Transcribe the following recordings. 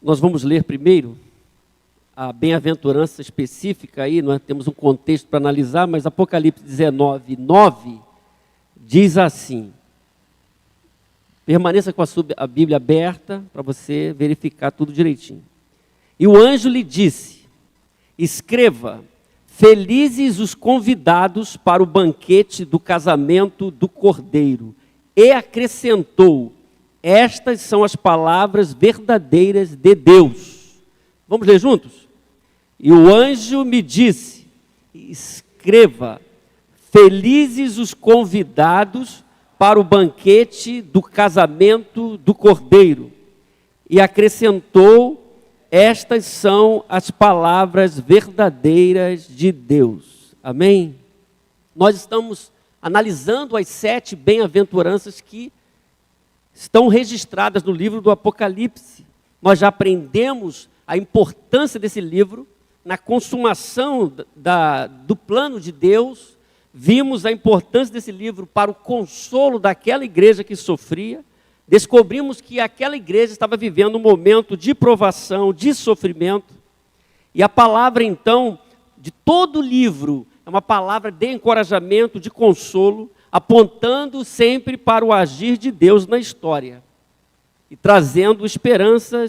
Nós vamos ler primeiro a bem-aventurança específica aí, nós temos um contexto para analisar, mas Apocalipse 19, 9, diz assim, permaneça com a Bíblia aberta para você verificar tudo direitinho. E o anjo lhe disse, escreva, felizes os convidados para o banquete do casamento do Cordeiro. E acrescentou, estas são as palavras verdadeiras de Deus. Vamos ler juntos? E o anjo me disse, escreva, felizes os convidados para o banquete do casamento do Cordeiro. E acrescentou, estas são as palavras verdadeiras de Deus. Amém? Nós estamos analisando as 7 bem-aventuranças que estão registradas no livro do Apocalipse. Nós já aprendemos a importância desse livro na consumação do plano de Deus. Vimos a importância desse livro para o consolo daquela igreja que sofria. Descobrimos que aquela igreja estava vivendo um momento de provação, de sofrimento. E a palavra, então, de todo o livro, é uma palavra de encorajamento, de consolo, apontando sempre para o agir de Deus na história. E trazendo esperança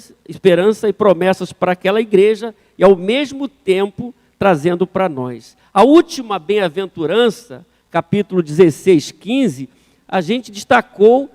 e promessas para aquela igreja, e ao mesmo tempo trazendo para nós. A última bem-aventurança, capítulo 16, 15, a gente destacou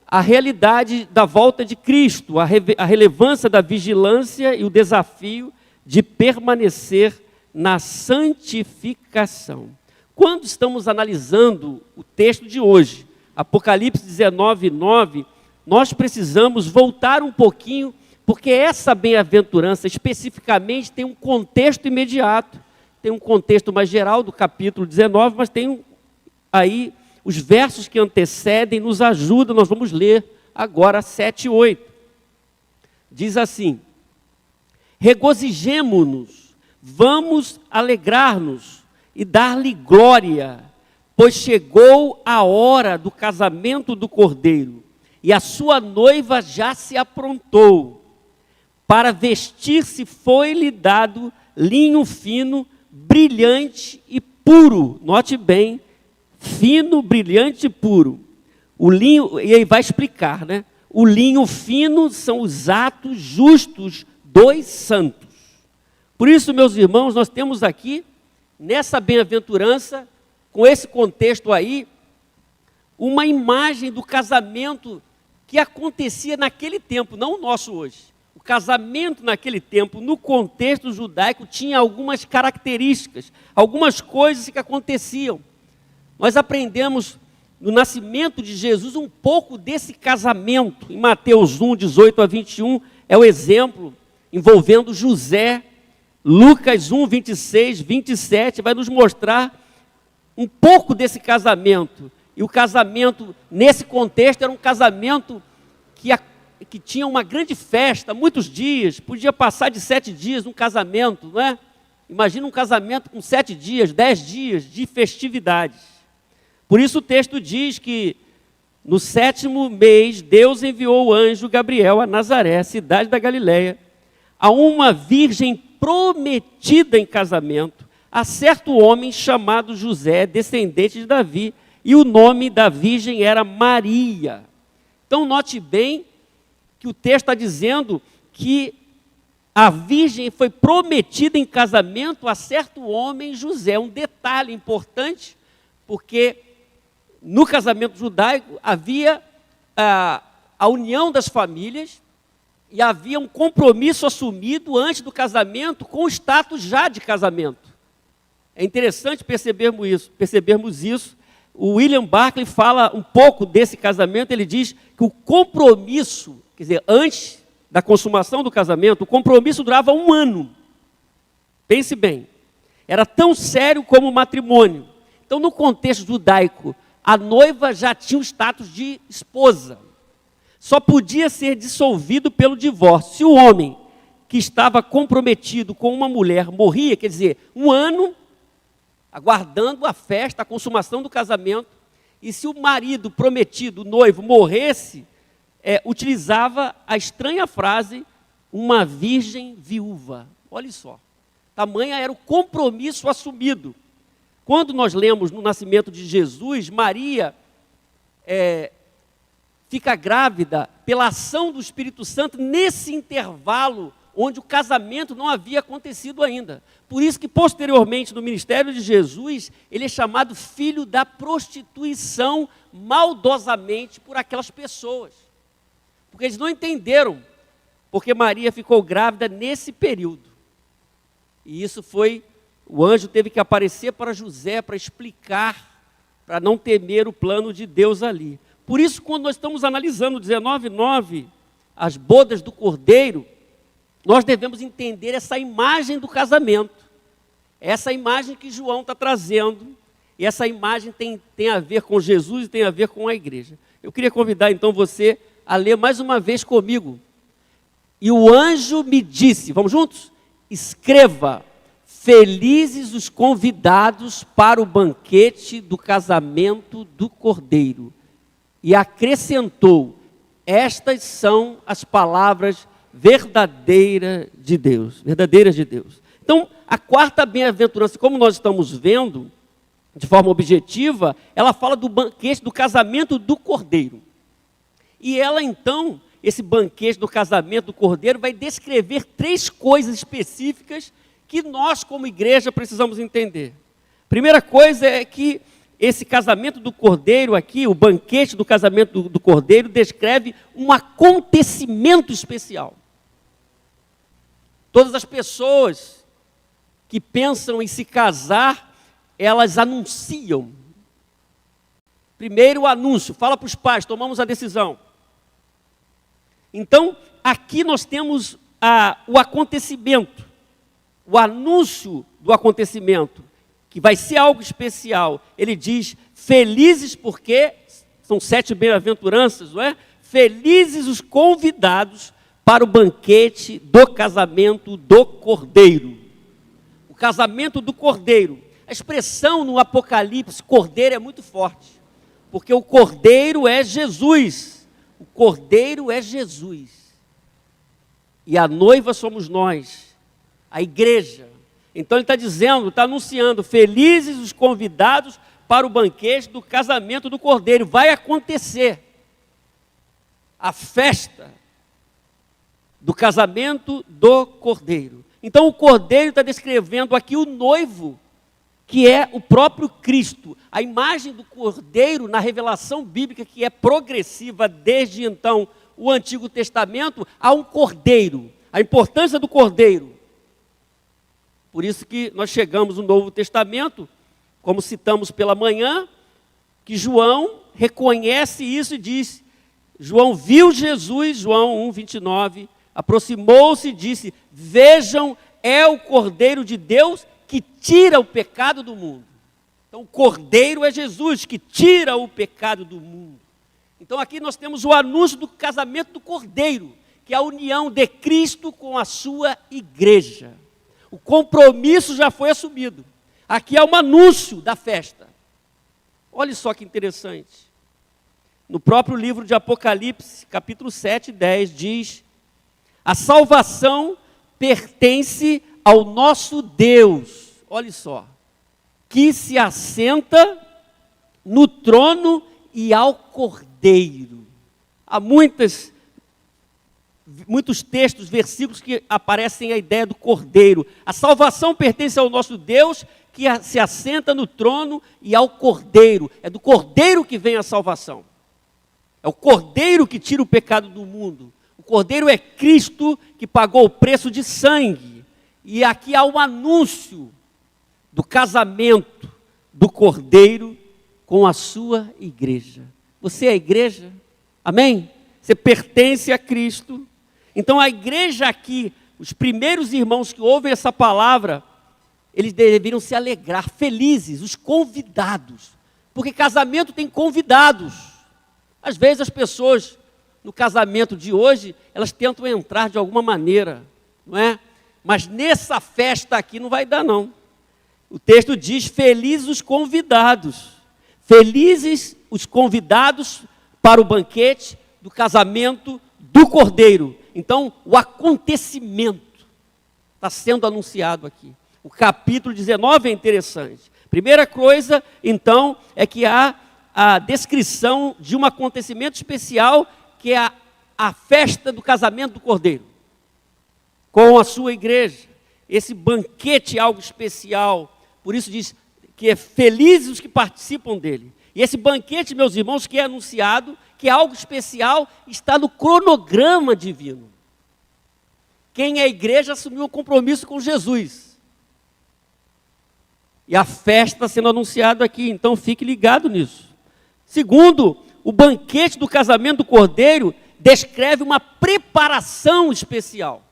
a realidade da volta de Cristo, a relevância da vigilância e o desafio de permanecer na santificação. Quando estamos analisando o texto de hoje, Apocalipse 19, 9, nós precisamos voltar um pouquinho, porque essa bem-aventurança especificamente tem um contexto imediato, tem um contexto mais geral do capítulo 19, mas tem aí os versos que antecedem nos ajudam, nós vamos ler agora 7 e 8. Diz assim, regozijemo-nos, vamos alegrar-nos e dar-lhe glória, pois chegou a hora do casamento do Cordeiro, e a sua noiva já se aprontou. Para vestir-se foi-lhe dado linho fino, brilhante e puro. Note bem, fino, brilhante e puro. O linho, e aí vai explicar, né? O linho fino são os atos justos dos santos. Por isso, meus irmãos, nós temos aqui, nessa bem-aventurança, com esse contexto aí, uma imagem do casamento que acontecia naquele tempo, não o nosso hoje. O casamento naquele tempo, no contexto judaico, tinha algumas características, algumas coisas que aconteciam. Nós aprendemos no nascimento de Jesus um pouco desse casamento. Em Mateus 1, 18 a 21, é o exemplo envolvendo José. Lucas 1, 26, 27, vai nos mostrar um pouco desse casamento. E o casamento, nesse contexto, era um casamento que tinha uma grande festa, muitos dias, podia passar de 7 dias num casamento, não é? Imagina um casamento com 7 dias, 10 dias de festividades. Por isso o texto diz que no 7º mês, Deus enviou o anjo Gabriel a Nazaré, cidade da Galileia, a uma virgem prometida em casamento, a certo homem chamado José, descendente de Davi, e o nome da virgem era Maria. Então note bem que o texto está dizendo que a virgem foi prometida em casamento a certo homem, José. Um detalhe importante, porque no casamento judaico havia a união das famílias e havia um compromisso assumido antes do casamento com o status já de casamento. É interessante percebermos isso. O William Barclay fala um pouco desse casamento, ele diz que o compromisso, quer dizer, antes da consumação do casamento, o compromisso durava 1 ano. Pense bem, era tão sério como o matrimônio. Então, no contexto judaico, a noiva já tinha o status de esposa. Só podia ser dissolvido pelo divórcio. Se o homem que estava comprometido com uma mulher morria, quer dizer, 1 ano aguardando a festa, a consumação do casamento, e se o marido prometido, o noivo, morresse, utilizava a estranha frase uma virgem viúva. Olha só, tamanha era o compromisso assumido. Quando nós lemos no nascimento de Jesus, Maria fica grávida pela ação do Espírito Santo nesse intervalo onde o casamento não havia acontecido ainda. Por isso que posteriormente no ministério de Jesus, ele é chamado filho da prostituição maldosamente por aquelas pessoas. Porque eles não entenderam, porque Maria ficou grávida nesse período. E isso foi, o anjo teve que aparecer para José para explicar, para não temer o plano de Deus ali. Por isso, quando nós estamos analisando 19:9, as bodas do Cordeiro, nós devemos entender essa imagem do casamento, essa imagem que João está trazendo, e essa imagem tem a ver com Jesus e tem a ver com a igreja. Eu queria convidar então você a ler mais uma vez comigo. E o anjo me disse, vamos juntos? Escreva, felizes os convidados para o banquete do casamento do Cordeiro. E acrescentou, estas são as palavras verdadeiras de Deus. Então, a quarta bem-aventurança, como nós estamos vendo, de forma objetiva, ela fala do banquete do casamento do Cordeiro. E ela então, esse banquete do casamento do Cordeiro, vai descrever 3 coisas específicas que nós, como igreja, precisamos entender. Primeira coisa é que esse casamento do Cordeiro aqui, o banquete do casamento do Cordeiro, descreve um acontecimento especial. Todas as pessoas que pensam em se casar, elas anunciam. Primeiro o anúncio, fala para os pais, tomamos a decisão. Então, aqui nós temos o acontecimento, o anúncio do acontecimento, que vai ser algo especial. Ele diz, felizes porque, são 7 bem-aventuranças, não é? Felizes os convidados para o banquete do casamento do Cordeiro. O casamento do Cordeiro. A expressão no Apocalipse, Cordeiro, é muito forte, porque o Cordeiro é Jesus. O Cordeiro é Jesus. E a noiva somos nós, a igreja. Então ele está dizendo, está anunciando, felizes os convidados para o banquete do casamento do Cordeiro. Vai acontecer a festa do casamento do Cordeiro. Então o Cordeiro está descrevendo aqui o noivo, que é o próprio Cristo. A imagem do Cordeiro na revelação bíblica, que é progressiva desde então o Antigo Testamento, há um Cordeiro, a importância do Cordeiro. Por isso que nós chegamos no Novo Testamento, como citamos pela manhã, que João reconhece isso e diz, João viu Jesus, João 1:29, aproximou-se e disse, vejam, é o Cordeiro de Deus que tira o pecado do mundo. Então o Cordeiro é Jesus que tira o pecado do mundo. Então aqui nós temos o anúncio do casamento do Cordeiro, que é a união de Cristo com a sua igreja. O compromisso já foi assumido. Aqui é um anúncio da festa. Olha só que interessante. No próprio livro de Apocalipse, capítulo 7:10, diz, a salvação pertence ao nosso Deus, olha só, que se assenta no trono e ao Cordeiro. Há muitos textos, versículos que aparecem a ideia do Cordeiro. A salvação pertence ao nosso Deus, que se assenta no trono e ao Cordeiro. É do Cordeiro que vem a salvação. É o Cordeiro que tira o pecado do mundo. O Cordeiro é Cristo que pagou o preço de sangue. E aqui há um anúncio do casamento do Cordeiro com a sua igreja. Você é a igreja? Amém? Você pertence a Cristo. Então a igreja aqui, os primeiros irmãos que ouvem essa palavra, eles deveriam se alegrar, felizes, os convidados. Porque casamento tem convidados. Às vezes as pessoas, no casamento de hoje, elas tentam entrar de alguma maneira, não é? Mas nessa festa aqui não vai dar não. O texto diz, felizes os convidados. Felizes os convidados para o banquete do casamento do Cordeiro. Então, o acontecimento está sendo anunciado aqui. O capítulo 19 é interessante. Primeira coisa, então, é que há a descrição de um acontecimento especial, que é a festa do casamento do Cordeiro, com a sua igreja. Esse banquete é algo especial, por isso diz que é felizes os que participam dele. E esse banquete, meus irmãos, que é anunciado, que é algo especial, está no cronograma divino. Quem é a igreja assumiu um compromisso com Jesus. E a festa está sendo anunciada aqui, então fique ligado nisso. Segundo, o banquete do casamento do Cordeiro descreve uma preparação especial.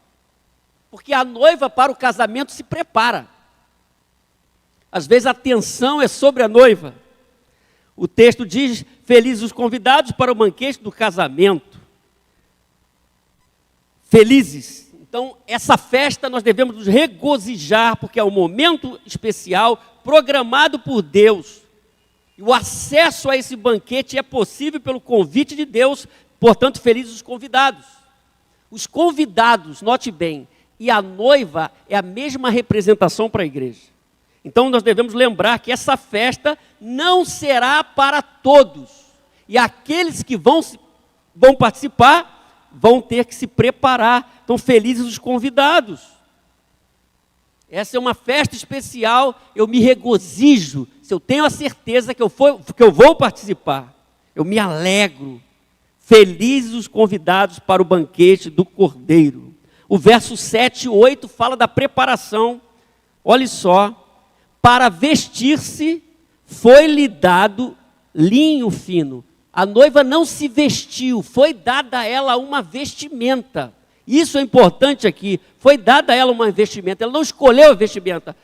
Porque a noiva para o casamento se prepara. Às vezes a atenção é sobre a noiva. O texto diz, felizes os convidados para o banquete do casamento. Felizes. Então, essa festa nós devemos nos regozijar, porque é um momento especial, programado por Deus. E o acesso a esse banquete é possível pelo convite de Deus, portanto, felizes os convidados. Os convidados, note bem, e a noiva é a mesma representação para a igreja. Então, nós devemos lembrar que essa festa não será para todos. E aqueles que vão participar, vão ter que se preparar. Então, felizes os convidados. Essa é uma festa especial, eu me regozijo, se eu tenho a certeza que eu vou participar. Eu me alegro. Felizes os convidados para o banquete do Cordeiro. O verso 7 e 8 fala da preparação. Olha só. Para vestir-se, foi-lhe dado linho fino. A noiva não se vestiu, foi dada a ela uma vestimenta. Isso é importante aqui. Foi dada a ela uma vestimenta. Ela não escolheu a vestimenta.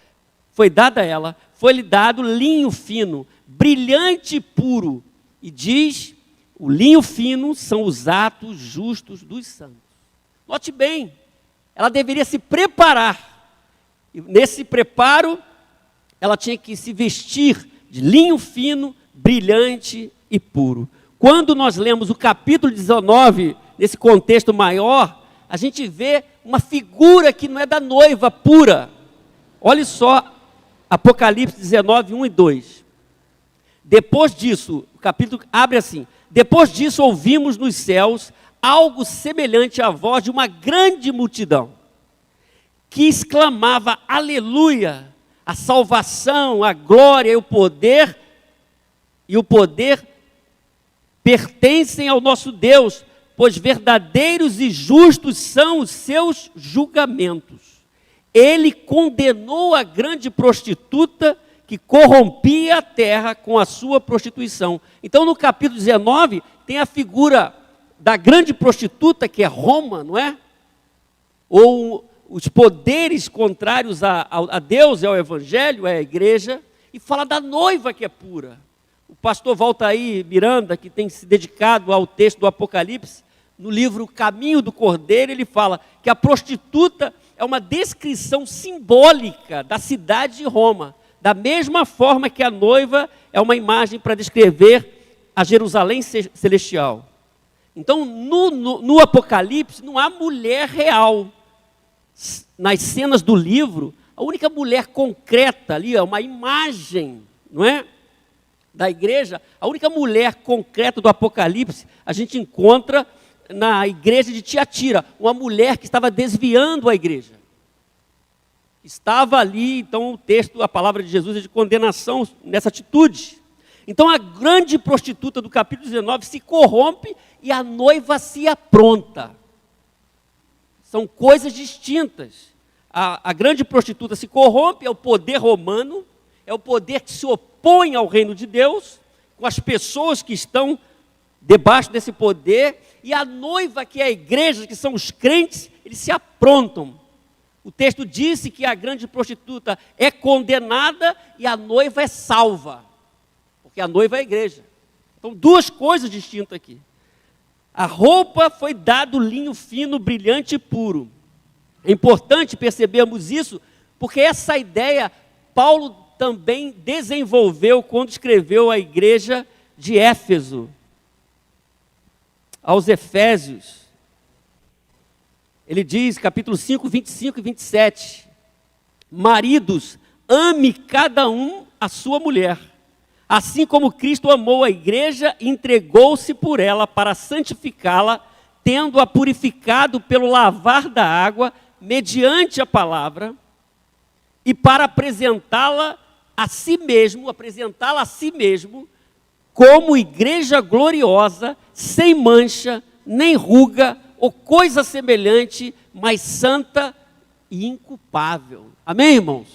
Foi dada a ela, foi-lhe dado linho fino, brilhante e puro. E diz, o linho fino são os atos justos dos santos. Note bem, ela deveria se preparar. E nesse preparo, ela tinha que se vestir de linho fino, brilhante e puro. Quando nós lemos o capítulo 19, nesse contexto maior, a gente vê uma figura que não é da noiva pura. Olha só, Apocalipse 19, 1 e 2. Depois disso, o capítulo abre assim: depois disso ouvimos nos céus algo semelhante à voz de uma grande multidão, que exclamava, aleluia! A salvação, a glória e o poder pertencem ao nosso Deus, pois verdadeiros e justos são os seus julgamentos. Ele condenou a grande prostituta que corrompia a terra com a sua prostituição. Então, no capítulo 19, tem a figura da grande prostituta, que é Roma, não é? Ou os poderes contrários a Deus, é o Evangelho, é a igreja, e fala da noiva que é pura. O pastor Valtair Miranda, que tem se dedicado ao texto do Apocalipse, no livro Caminho do Cordeiro, ele fala que a prostituta é uma descrição simbólica da cidade de Roma, da mesma forma que a noiva é uma imagem para descrever a Jerusalém celestial. Então, no Apocalipse, não há mulher real. Nas cenas do livro, a única mulher concreta ali, é uma imagem, não é? Da igreja, a única mulher concreta do Apocalipse, a gente encontra na igreja de Tiatira, uma mulher que estava desviando a igreja. Estava ali, então o texto, a palavra de Jesus é de condenação nessa atitude. Então a grande prostituta do capítulo 19 se corrompe e a noiva se apronta. São coisas distintas. A grande prostituta se corrompe, é o poder romano, é o poder que se opõe ao reino de Deus, com as pessoas que estão debaixo desse poder, e a noiva, que é a igreja, que são os crentes, eles se aprontam. O texto disse que a grande prostituta é condenada e a noiva é salva, porque a noiva é a igreja. Então, duas coisas distintas aqui. A roupa foi dado linho fino, brilhante e puro. É importante percebermos isso, porque essa ideia Paulo também desenvolveu quando escreveu à igreja de Éfeso, aos Efésios. Ele diz, capítulo 5, 25 e 27, maridos, ame cada um a sua mulher, assim como Cristo amou a igreja e entregou-se por ela para santificá-la, tendo-a purificado pelo lavar da água, mediante a palavra, e para apresentá-la a si mesmo, como igreja gloriosa, sem mancha, nem ruga, ou coisa semelhante, mas santa e inculpável. Amém, irmãos?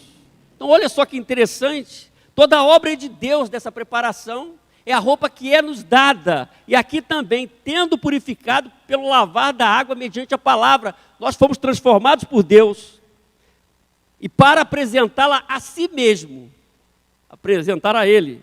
Então olha só que interessante, toda a obra de Deus dessa preparação é a roupa que é nos dada, e aqui também, tendo purificado pelo lavar da água mediante a palavra, nós fomos transformados por Deus, e para apresentá-la a si mesmo, apresentar a Ele,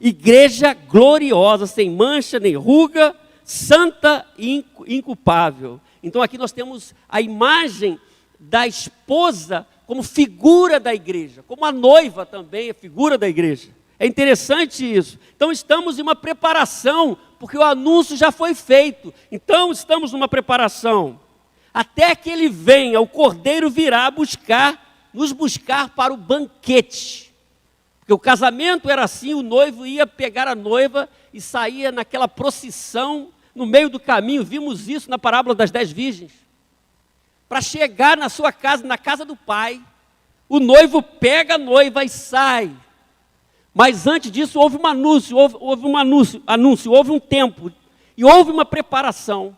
igreja gloriosa, sem mancha nem ruga, santa e inculpável. Então aqui nós temos a imagem da esposa como figura da igreja, como a noiva também é figura da igreja. É interessante isso. Então estamos em uma preparação, porque o anúncio já foi feito. Então estamos numa preparação. Até que ele venha, o Cordeiro virá nos buscar para o banquete. Porque o casamento era assim, o noivo ia pegar a noiva e saía naquela procissão no meio do caminho. Vimos isso na parábola das 10 virgens. Para chegar na sua casa, na casa do pai, o noivo pega a noiva e sai. Mas antes disso houve um anúncio, houve um tempo, e houve uma preparação.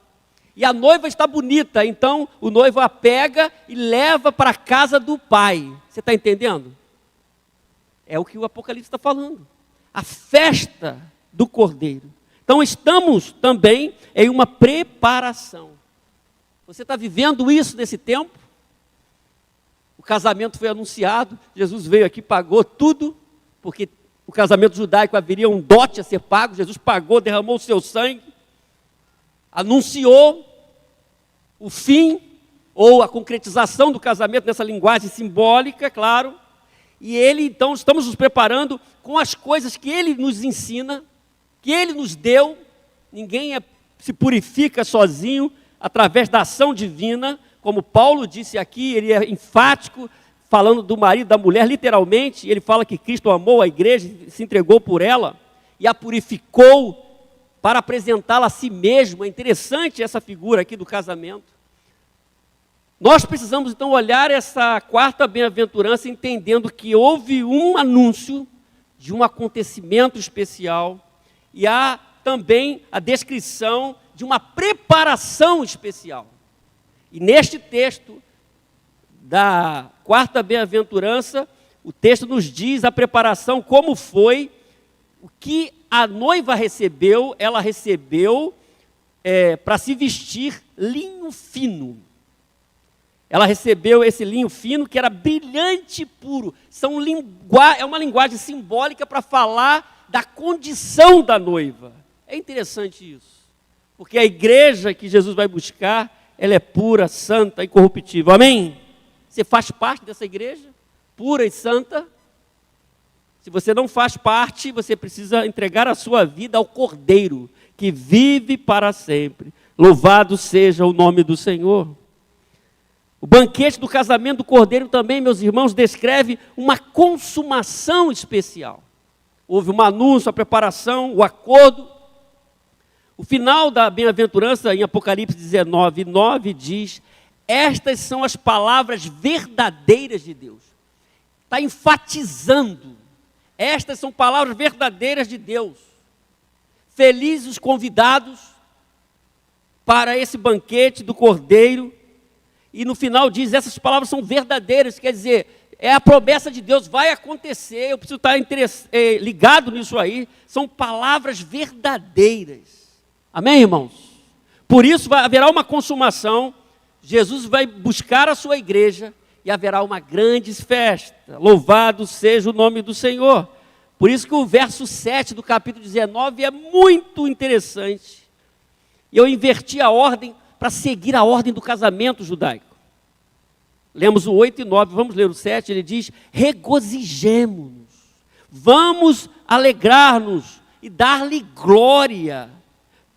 E a noiva está bonita, então o noivo a pega e leva para a casa do pai. Você está entendendo? É o que o Apocalipse está falando. A festa do Cordeiro. Então estamos também em uma preparação. Você está vivendo isso nesse tempo? O casamento foi anunciado, Jesus veio aqui, pagou tudo, porque o casamento judaico haveria um dote a ser pago, Jesus pagou, derramou o seu sangue, anunciou o fim, ou a concretização do casamento nessa linguagem simbólica, claro, e Ele, então, estamos nos preparando com as coisas que Ele nos ensina, que Ele nos deu. Ninguém se purifica sozinho, através da ação divina, como Paulo disse aqui, ele é enfático, falando do marido e da mulher, literalmente, ele fala que Cristo amou a igreja, se entregou por ela, e a purificou para apresentá-la a si mesmo. É interessante essa figura aqui do casamento. Nós precisamos então olhar essa quarta bem-aventurança, entendendo que houve um anúncio de um acontecimento especial, e há também a descrição de uma preparação especial. E neste texto da quarta bem-aventurança, o texto nos diz a preparação, como foi, o que a noiva recebeu. Ela recebeu para se vestir linho fino. Ela recebeu esse linho fino que era brilhante e puro. É uma linguagem simbólica para falar da condição da noiva. É interessante isso, porque a igreja que Jesus vai buscar, ela é pura, santa e incorruptível. Amém? Você faz parte dessa igreja, pura e santa? Se você não faz parte, você precisa entregar a sua vida ao Cordeiro, que vive para sempre. Louvado seja o nome do Senhor. O banquete do casamento do Cordeiro também, meus irmãos, descreve uma consumação especial. Houve um anúncio, a preparação, o acordo. O final da bem-aventurança, em Apocalipse 19, 9, diz: estas são as palavras verdadeiras de Deus. Está enfatizando. Estas são palavras verdadeiras de Deus. Felizes os convidados para esse banquete do Cordeiro. E no final diz, essas palavras são verdadeiras, quer dizer, é a promessa de Deus, vai acontecer, eu preciso estar ligado nisso aí. São palavras verdadeiras. Amém, irmãos? Por isso haverá uma consumação, Jesus vai buscar a sua igreja e haverá uma grande festa. Louvado seja o nome do Senhor. Por isso que o verso 7 do capítulo 19 é muito interessante. E eu inverti a ordem para seguir a ordem do casamento judaico. Lemos o 8 e 9, vamos ler o 7, ele diz: regozijemo-nos, vamos alegrar-nos e dar-lhe glória,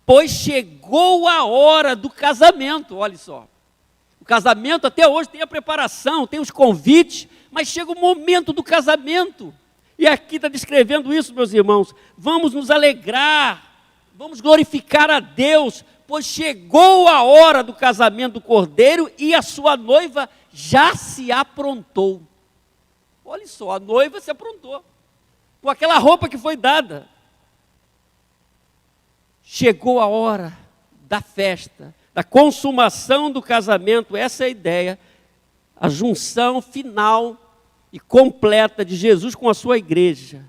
pois chegou a hora do casamento. Olha só, o casamento até hoje tem a preparação, tem os convites, mas chega o momento do casamento. E aqui está descrevendo isso, meus irmãos. Vamos nos alegrar, vamos glorificar a Deus, pois chegou a hora do casamento do Cordeiro e a sua noiva já se aprontou. Olha só, a noiva se aprontou com aquela roupa que foi dada. Chegou a hora da festa, da consumação do casamento. Essa é a ideia, a junção final e completa de Jesus com a sua igreja.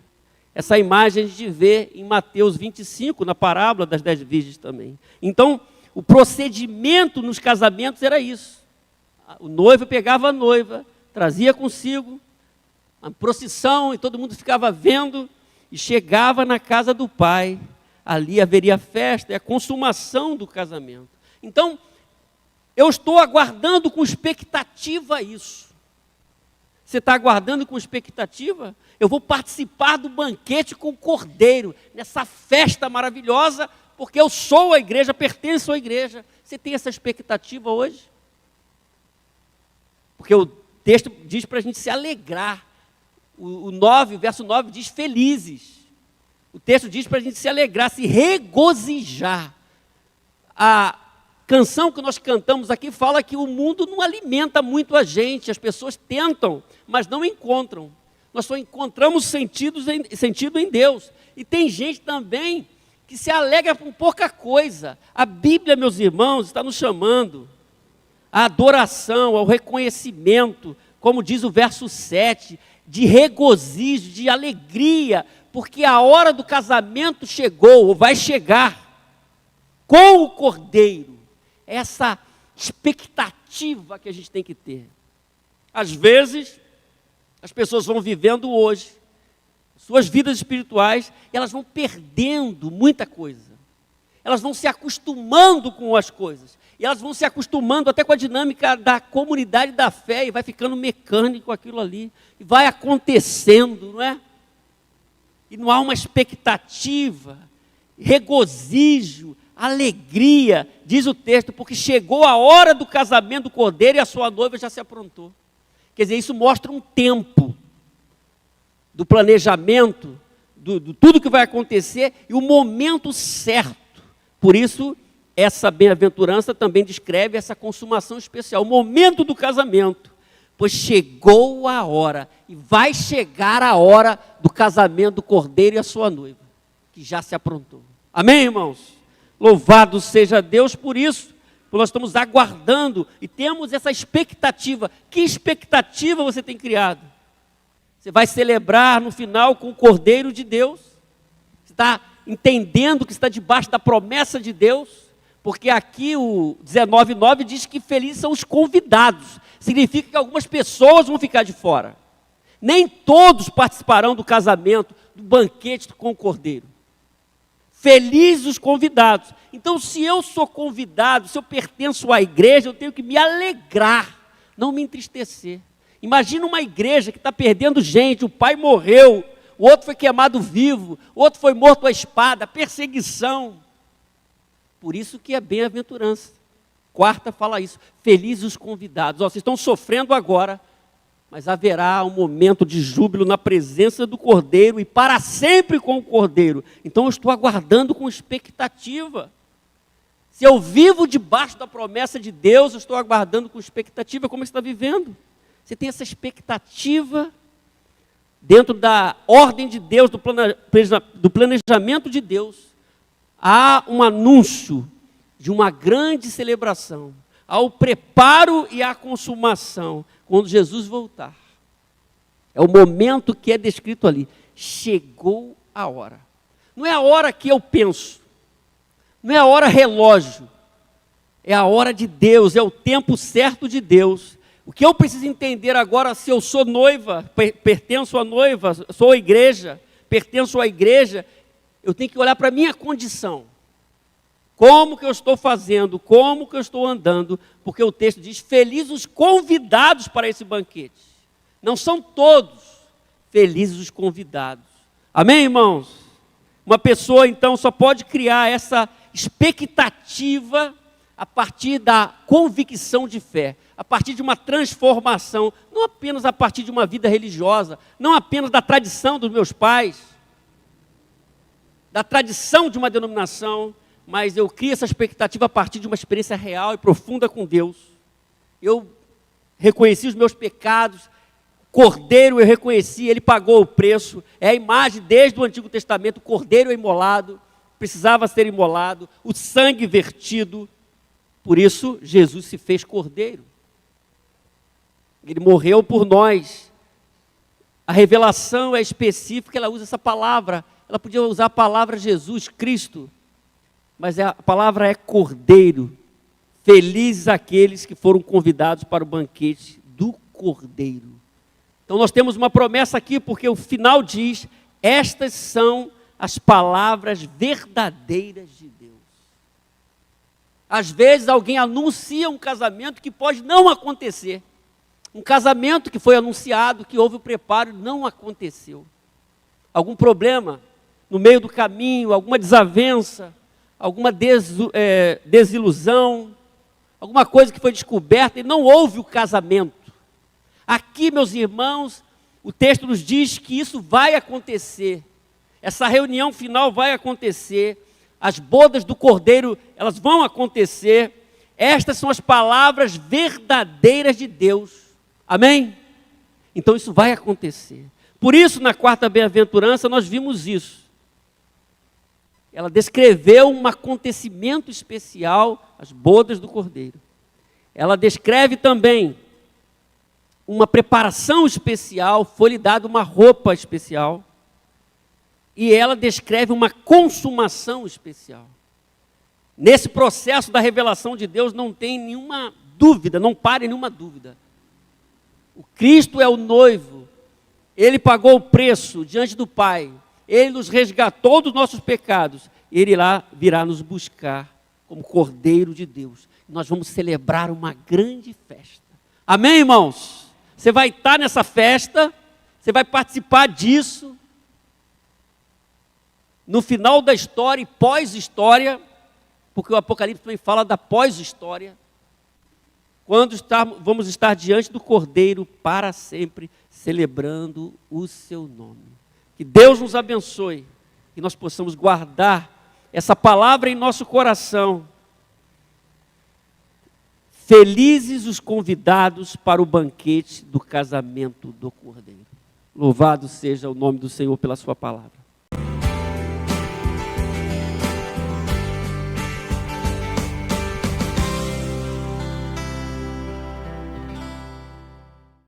Essa imagem a gente vê em Mateus 25, na parábola das 10 virgens também. Então, o procedimento nos casamentos era isso. O noivo pegava a noiva, trazia consigo a procissão e todo mundo ficava vendo e chegava na casa do pai. Ali haveria festa, é a consumação do casamento. Então, eu estou aguardando com expectativa isso. Você está aguardando com expectativa? Eu vou participar do banquete com o Cordeiro, nessa festa maravilhosa, porque eu sou a igreja, pertenço à igreja. Você tem essa expectativa hoje? Porque o texto diz para a gente se alegrar. O verso 9 diz felizes. O texto diz para a gente se alegrar, se regozijar. A canção que nós cantamos aqui fala que o mundo não alimenta muito a gente, as pessoas tentam, mas não encontram. Nós só encontramos sentido em Deus. E tem gente também que se alegra com pouca coisa. A Bíblia, meus irmãos, está nos chamando à adoração, ao reconhecimento, como diz o verso 7, de regozijo, de alegria, porque a hora do casamento chegou, ou vai chegar, com o Cordeiro. Essa expectativa que a gente tem que ter. Às vezes, as pessoas vão vivendo hoje, suas vidas espirituais, e elas vão perdendo muita coisa. Elas vão se acostumando com as coisas. E elas vão se acostumando até com a dinâmica da comunidade da fé, e vai ficando mecânico aquilo ali. E vai acontecendo, não é? E não há uma expectativa, regozijo, alegria, diz o texto, porque chegou a hora do casamento do Cordeiro e a sua noiva já se aprontou. Quer dizer, isso mostra um tempo do planejamento, do tudo que vai acontecer e o momento certo. Por isso, essa bem-aventurança também descreve essa consumação especial, o momento do casamento. Pois chegou a hora, e vai chegar a hora do casamento do Cordeiro e a sua noiva, que já se aprontou. Amém, irmãos? Louvado seja Deus por isso, porque nós estamos aguardando e temos essa expectativa. Que expectativa você tem criado? Você vai celebrar no final com o Cordeiro de Deus? Você está entendendo que está debaixo da promessa de Deus? Porque aqui o 19:9 diz que felizes são os convidados. Significa que algumas pessoas vão ficar de fora. Nem todos participarão do casamento, do banquete com o Cordeiro. Felizes os convidados. Então, se eu sou convidado, se eu pertenço à igreja, eu tenho que me alegrar, não me entristecer. Imagina uma igreja que está perdendo gente, o pai morreu, o outro foi queimado vivo, o outro foi morto à espada, perseguição. Por isso que é bem-aventurança. Quarta fala isso, felizes os convidados. Vocês estão sofrendo agora, mas haverá um momento de júbilo na presença do Cordeiro e para sempre com o Cordeiro. Então eu estou aguardando com expectativa. Se eu vivo debaixo da promessa de Deus, eu estou aguardando com expectativa. Como você está vivendo? Você tem essa expectativa dentro da ordem de Deus, do planejamento de Deus. Há um anúncio de uma grande celebração, ao preparo e à consumação, quando Jesus voltar. É o momento que é descrito ali. Chegou a hora. Não é a hora que eu penso, não é a hora relógio, é a hora de Deus, é o tempo certo de Deus. O que eu preciso entender agora, se eu sou noiva, pertenço à noiva, sou a igreja, pertenço à igreja, eu tenho que olhar para a minha condição. Como que eu estou fazendo, como que eu estou andando, porque o texto diz, felizes os convidados para esse banquete. Não são todos, felizes os convidados. Amém, irmãos? Uma pessoa, então, só pode criar essa expectativa a partir da convicção de fé. a partir de uma transformação, não apenas a partir de uma vida religiosa, não apenas da tradição dos meus pais, da tradição de uma denominação, mas eu crio essa expectativa a partir de uma experiência real e profunda com Deus. Eu reconheci os meus pecados, Cordeiro eu reconheci, ele pagou o preço, é a imagem desde o Antigo Testamento, o Cordeiro imolado, precisava ser imolado, o sangue vertido, por isso Jesus se fez Cordeiro. Ele morreu por nós. A revelação é específica, ela usa essa palavra, ela podia usar a palavra Jesus, Cristo, mas a palavra é Cordeiro. Felizes aqueles que foram convidados para o banquete do Cordeiro. Então nós temos uma promessa aqui, porque o final diz, estas são as palavras verdadeiras de Deus. Às vezes alguém anuncia um casamento que pode não acontecer. Um casamento que foi anunciado, que houve o preparo, não aconteceu. Algum problema no meio do caminho, alguma desavença, alguma desilusão, alguma coisa que foi descoberta e não houve o casamento. Aqui, meus irmãos, o texto nos diz que isso vai acontecer. Essa reunião final vai acontecer. As bodas do Cordeiro, elas vão acontecer. Estas são as palavras verdadeiras de Deus. Amém? Então isso vai acontecer. Por isso, na quarta bem-aventurança, nós vimos isso. Ela descreveu um acontecimento especial, as bodas do Cordeiro. Ela descreve também uma preparação especial, foi-lhe dada uma roupa especial. E ela descreve uma consumação especial. Nesse processo da revelação de Deus não tem nenhuma dúvida, não pare nenhuma dúvida. O Cristo é o noivo, Ele pagou o preço diante do Pai, Ele nos resgatou dos nossos pecados, Ele lá virá nos buscar como Cordeiro de Deus. Nós vamos celebrar uma grande festa. Amém, irmãos? Você vai estar nessa festa, você vai participar disso. No final da história e pós-história, porque o Apocalipse também fala da pós-história, quando vamos estar diante do Cordeiro para sempre, celebrando o seu nome. Que Deus nos abençoe, que nós possamos guardar essa palavra em nosso coração. Felizes os convidados para o banquete do casamento do Cordeiro. Louvado seja o nome do Senhor pela sua palavra.